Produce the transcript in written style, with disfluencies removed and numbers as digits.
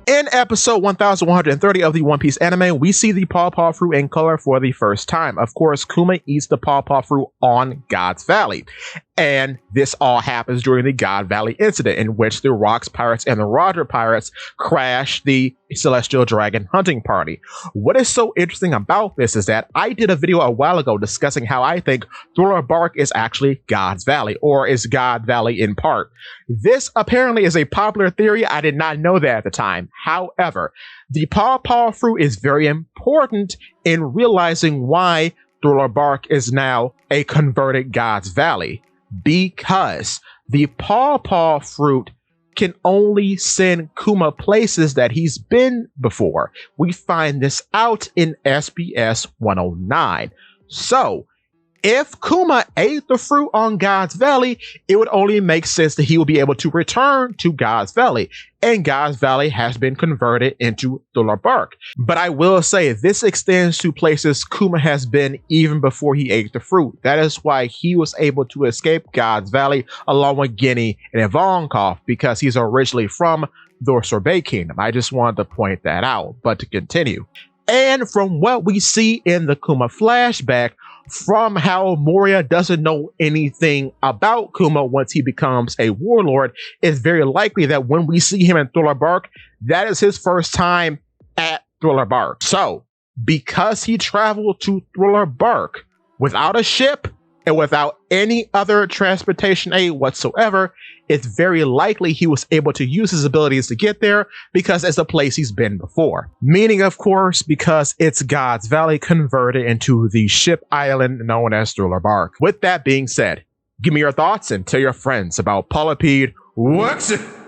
In episode 1130 of the One Piece anime, we see the pawpaw fruit in color for the first time. Of course, Kuma eats the pawpaw fruit on God's Valley. And this all happens during the God Valley incident, in which the Rocks Pirates and the Roger Pirates crash the Celestial Dragon hunting party. What is so interesting about this is that I did a video a while ago discussing how I think Thiller Bark is actually God's Valley, or is God Valley in part. This apparently is a popular theory. I did not know that at the time. However, the pawpaw fruit is very important in realizing why Thiller Bark is now a converted God's Valley, because the pawpaw fruit can only send Kuma places that he's been before. We find this out in SBS 109. So, if Kuma ate the fruit on God's Valley, it would only make sense that he would be able to return to God's Valley. And God's Valley has been converted into Thiller Bark. But I will say this extends to places Kuma has been even before he ate the fruit. That is why he was able to escape God's Valley along with Guinea and Ivankov, because he's originally from the Sorbet Kingdom. I just wanted to point that out. But to continue. And from what we see in the Kuma flashback, from how Moria doesn't know anything about Kuma once he becomes a warlord, it's very likely that when we see him in Thiller Bark, that is his first time at Thiller Bark. So, because he traveled to Thiller Bark without a ship and without any other transportation aid whatsoever, it's very likely he was able to use his abilities to get there because it's a place he's been before. Meaning, of course, because it's God's Valley converted into the ship island known as Thiller Bark. With that being said, give me your thoughts and tell your friends about Polypede Wax It!